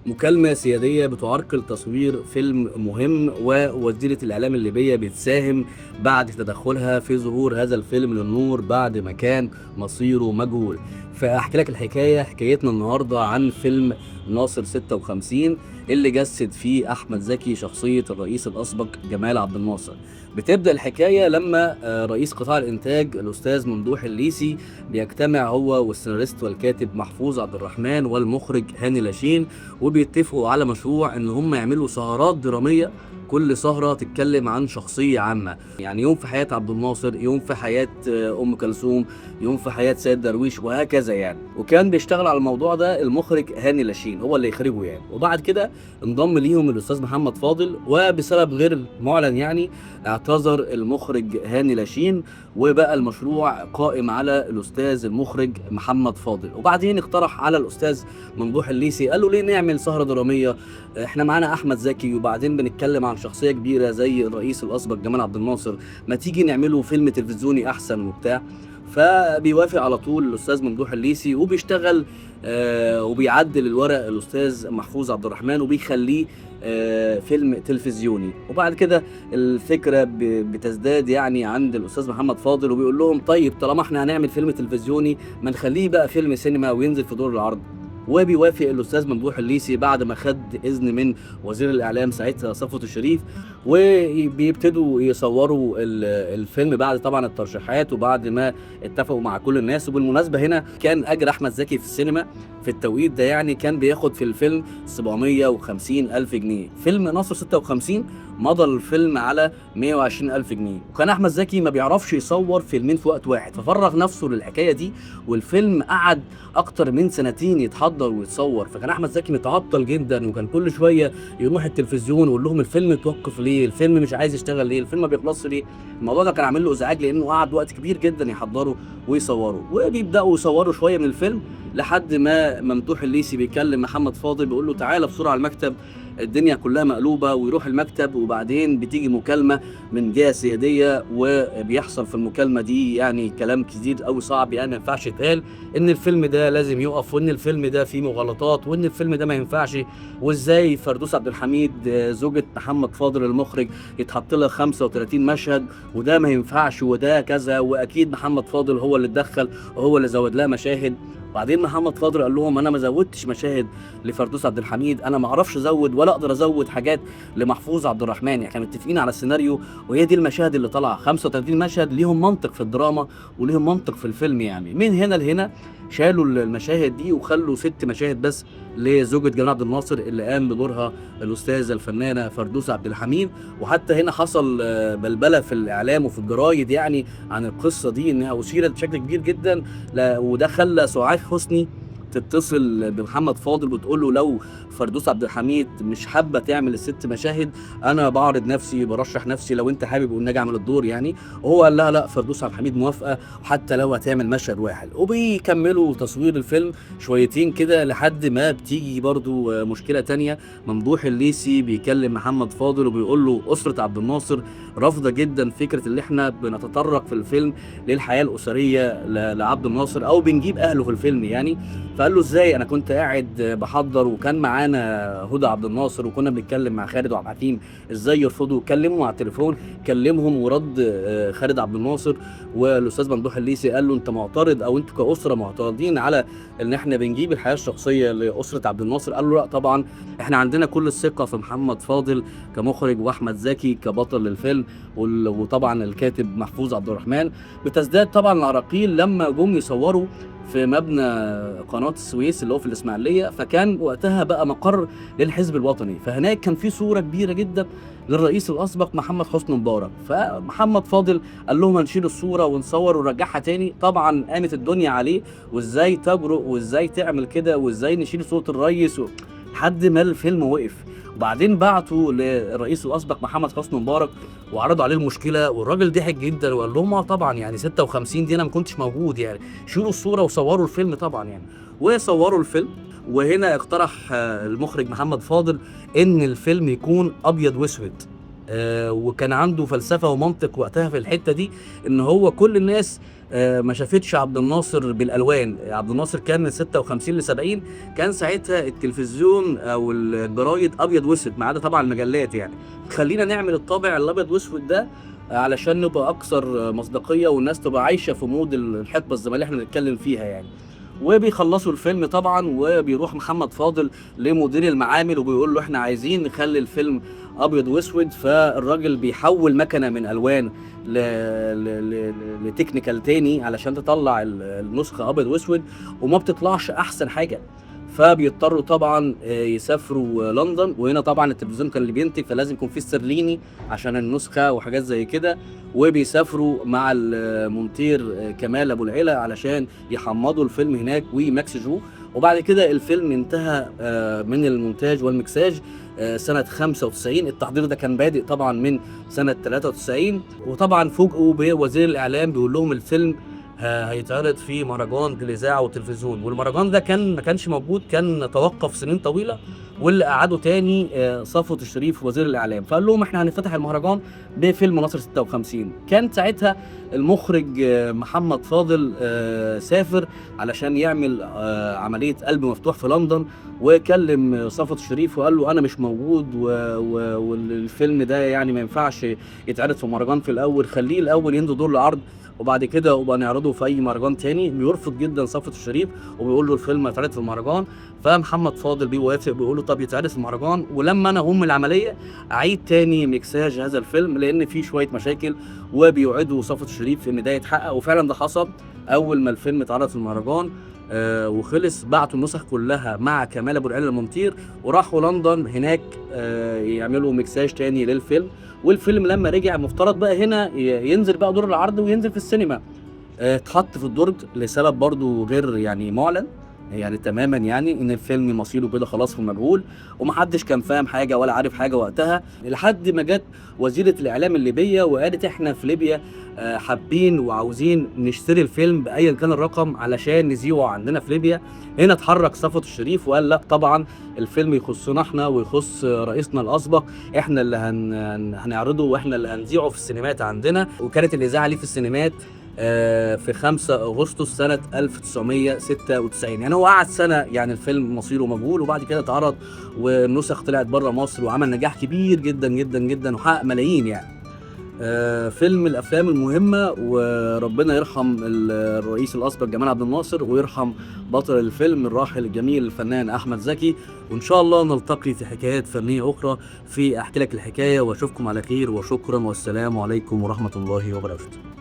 مكالمة سيادية بتعرقل تصوير فيلم مهم، ووزيرة الإعلام الليبية بتساهم بعد تدخلها في ظهور هذا الفيلم للنور بعد ما كان مصيره مجهول. فأحكي لك حكايتنا النهاردة عن فيلم ناصر 56 اللي جسد فيه أحمد زكي شخصية الرئيس الأسبق جمال عبد الناصر. بتبدأ الحكاية لما رئيس قطاع الإنتاج الأستاذ ممدوح الليثي بيجتمع هو والسيناريست والكاتب محفوظ عبد الرحمن والمخرج هاني لاشين، وبيتفقوا على مشروع ان هم يعملوا سهرات دراميه، كل سهرة تتكلم عن شخصية عامة، يعني يوم في حياة عبد الناصر، يوم في حياة أم كلثوم، يوم في حياة سيد درويش، وهكذا يعني. وكان بيشتغل على الموضوع ده المخرج هاني لاشين، هو اللي يخرجه يعني. وبعد كده انضم ليهم الأستاذ محمد فاضل، وبسبب غير معلن يعني اعتذر المخرج هاني لاشين، وبقى المشروع قائم على الأستاذ المخرج محمد فاضل. وبعدين اقترح على الأستاذ ممدوح الليثي، قال له ليه نعمل سهرة درامية؟ احنا معانا احمد زكي، وبعدين بنتكلم عن شخصيه كبيره زي الرئيس الاسبق جمال عبد الناصر، ما تيجي نعمله فيلم تلفزيوني احسن وبتاع. فبيوافق على طول الاستاذ ممدوح الليثي، وبيشتغل وبيعدل الورق الاستاذ محفوظ عبد الرحمن، وبيخليه فيلم تلفزيوني. وبعد كده الفكره بتزداد يعني عند الاستاذ محمد فاضل، وبيقول لهم طيب طالما احنا هنعمل فيلم تلفزيوني، ما نخليه بقى فيلم سينما وينزل في دور العرض. وبيوافق الاستاذ ممدوح الليثي بعد ما خد اذن من وزير الاعلام ساعتها صفوت الشريف، وبيبتدوا يصوروا الفيلم بعد طبعا الترشيحات، وبعد ما اتفقوا مع كل الناس. وبالمناسبه هنا كان اجر احمد زكي في السينما في التوقيت ده يعني كان بياخد في الفيلم 750 الف جنيه. فيلم ناصر 56 مضى الفيلم على 120 الف جنيه، وكان احمد زكي ما بيعرفش يصور فيلمين في وقت واحد، ففرغ نفسه للحكايه دي، والفيلم قعد اكتر من سنتين يتحضر ويتصور. فكان احمد زكي متعطل جدا، وكان كل شويه يروح التلفزيون ويقول لهم الفيلم اتوقف ليه، الفيلم مش عايز يشتغل ليه، الفيلم ما بيخلصش ليه. الموضوع ده كان عامل له ازعاج، لانه قعد وقت كبير جدا يحضروا ويصوروا. وبيبداوا يصوروا شويه من الفيلم لحد ما ممدوح الليثي بيكلم محمد فاضل، بيقول له تعالى بسرعه على المكتب، الدنيا كلها مقلوبه. ويروح المكتب، وبعدين بتيجي مكالمه من جهه سياديه، وبيحصل في المكالمه دي يعني كلام كتير قوي صعب، يعني ما ينفعش يتقال، ان الفيلم ده لازم يقف، وان الفيلم ده فيه مغالطات، وان الفيلم ده ما ينفعش. وازاي فردوس عبد الحميد زوجة محمد فاضل المخرج يتحط لها 35 مشهد، وده ما ينفعش، وده كذا، واكيد محمد فاضل هو اللي اتدخل وهو اللي زود لها مشاهد. بعدين محمد فاضل قال لهم انا ما زودتش مشاهد لفردوس عبد الحميد، انا ما اعرفش ازود ولا اقدر ازود حاجات لمحفوظ عبد الرحمن، يعني كانوا متفقين على السيناريو، وهي دي المشاهد اللي طالعه 35 مشهد ليهم منطق في الدراما وليهم منطق في الفيلم. يعني من هنا لهنا شالوا المشاهد دي وخلوا 6 مشاهد بس لزوجة جمال عبد الناصر اللي قام بدورها الأستاذة الفنانة فردوس عبد الحميد. وحتى هنا حصل بلبلة في الإعلام وفي الجرايد يعني عن القصة دي، إنها أثيرت بشكل كبير جدا، وده خلى سعاد حسني تتصل بمحمد فاضل وتقول له لو فردوس عبد الحميد مش حابه تعمل ال6 مشاهد، انا بعرض نفسي، برشح نفسي لو انت حابب وان اجي اعمل الدور يعني. وهو قال لها لا، فردوس عبد الحميد موافقه حتى لو هتعمل مشهد واحد. وبيكملوا تصوير الفيلم شويتين كده لحد ما بتيجي برضو مشكله تانية. ممدوح الليثي بيكلم محمد فاضل وبيقول له اسره عبد الناصر رافضه جدا فكره اللي احنا بنتطرق في الفيلم للحياه الاسريه لعبد الناصر، او بنجيب اهله في الفيلم يعني. فقال له ازاي، انا كنت قاعد بحضر وكان معانا هدى عبد الناصر وكنا بنتكلم مع خالد وعبد الحكيم، ازاي يرفضوا؟ كلموا على التليفون، كلمهم ورد خالد عبد الناصر. والاستاذ ممدوح الليثي قال له انت معترض او انتوا كاسره معترضين على ان احنا بنجيب الحياه الشخصيه لاسره عبد الناصر؟ قال له لا طبعا، احنا عندنا كل الثقه في محمد فاضل كمخرج واحمد زكي كبطل للفيلم، وطبعا الكاتب محفوظ عبد الرحمن. بتزداد طبعا العراقيل لما جم يصوروا في مبنى قناة السويس اللي هو في الإسماعيلية، فكان وقتها بقى مقر للحزب الوطني، فهناك كان في صورة كبيرة جدا للرئيس الأسبق محمد حسني مبارك. فمحمد فاضل قال لهم هنشيل الصورة ونصور ونرجعها تاني. طبعا قامت الدنيا عليه، وازاي تجرؤ وازاي تعمل كده وازاي نشيل صورة الرئيس لحد ما الفيلم وقف. وبعدين بعتوا للرئيس الاسبق محمد حسني مبارك وعرضوا عليه المشكله، والراجل ضحك جدا وقال لهم طبعا يعني 56 دي انا ما كنتش موجود، يعني شيلوا الصوره وصوروا الفيلم طبعا يعني. وصوروا الفيلم. وهنا اقترح المخرج محمد فاضل ان الفيلم يكون ابيض واسود، وكان عنده فلسفة ومنطق وقتها في الحتة دي، ان هو كل الناس ما شافتش عبد الناصر بالالوان. عبد الناصر كان من 56 ل 70، كان ساعتها التلفزيون او الجرايد ابيض واسود، ما عدا طبعا المجلات يعني. خلينا نعمل الطابع الابيض واسود ده علشان نبقى اكثر مصداقيه والناس تبقى عايشه في مود الحقبه الزمنيه اللي احنا بنتكلم فيها يعني. وبيخلصوا الفيلم طبعا، وبيروح محمد فاضل لمدير المعامل وبيقول له احنا عايزين نخلي الفيلم ابيض واسود. فالراجل بيحول مكنه من الوان لتكنيكال تاني علشان تطلع النسخه ابيض واسود، وما بتطلعش احسن حاجه. فبيضطروا طبعا يسافروا لندن، وهنا طبعا التلفزيون كان اللي بينتج فلازم يكون فيه استرليني عشان النسخه وحاجات زي كده. وبيسافروا مع المونتير كمال ابو العلا علشان يحمضوا الفيلم هناك ويمكسجوه. وبعد كده الفيلم انتهى من المونتاج والمكساج سنة 95. التحضير ده كان بادئ طبعا من سنة 93. وطبعا فوجئوا بوزير الإعلام بيقول لهم الفيلم هيتعرض في مهرجان الإذاعة والتلفزيون، والمهرجان ده ما كانش موجود، كان توقف سنين طويلة. واللي قعدوا تاني صفوت الشريف وزير الإعلام، فقال لهم احنا هنفتح المهرجان بفيلم ناصر 56. كان ساعتها المخرج محمد فاضل سافر علشان يعمل عملية قلب مفتوح في لندن، وكلم صفوت الشريف وقال له انا مش موجود والفيلم ده يعني ما ينفعش يتعرض في مهرجان في الاول، خليه الاول ينزل دور العرض وبعد كده وبقى نعرضه في اي مهرجان تاني. بيرفض جدا صفوت الشريف وبيقول له الفيلم هيتعرض في المهرجان. فمحمد فاضل بيوافق، بيقول له طب يتعرض في المهرجان، ولما انا اقوم من العمليه اعيد تاني ميكساج هذا الفيلم لان فيه شويه مشاكل، وبيوعدوا صفوت الشريف ان ده يتحقق. وفعلا ده حصل. اول ما الفيلم اتعرض في المهرجان وخلص، بعتوا النسخ كلها مع كمال ابو العلا المونتير وراحوا لندن هناك يعملوا ميكساج تاني للفيلم. والفيلم لما رجع مفترض بقى هنا ينزل بقى دور العرض وينزل في السينما، اتحط في الدرج لسبب برضو غير يعني معلن يعني تماما، يعني ان الفيلم مصيره كده خلاص في المجهول، ومحدش كان فاهم حاجه ولا عارف حاجه وقتها، لحد ما جت وزيره الاعلام الليبيه وقالت احنا في ليبيا حابين وعاوزين نشتري الفيلم بايا كان الرقم علشان نذيعه عندنا في ليبيا. هنا اتحرك صفوت الشريف وقال لا طبعا الفيلم يخصنا احنا ويخص رئيسنا الاسبق، احنا اللي هنعرضه واحنا اللي هنذيعه في السينمات عندنا. وكانت الاذاعه ليه في السينمات في 5 أغسطس سنة 1996. يعني هو قعد سنة يعني الفيلم مصيره مجهول، وبعد كده اتعرض والنسخ طلعت بره مصر وعمل نجاح كبير جدا جدا جدا وحقق ملايين يعني. فيلم الافلام المهمه، وربنا يرحم الرئيس الاسبق جمال عبد الناصر ويرحم بطل الفيلم الراحل الجميل الفنان احمد زكي. وان شاء الله نلتقي في حكايات فنيه اخرى في احكي لك الحكايه، واشوفكم على خير وشكرا والسلام عليكم ورحمه الله وبركاته.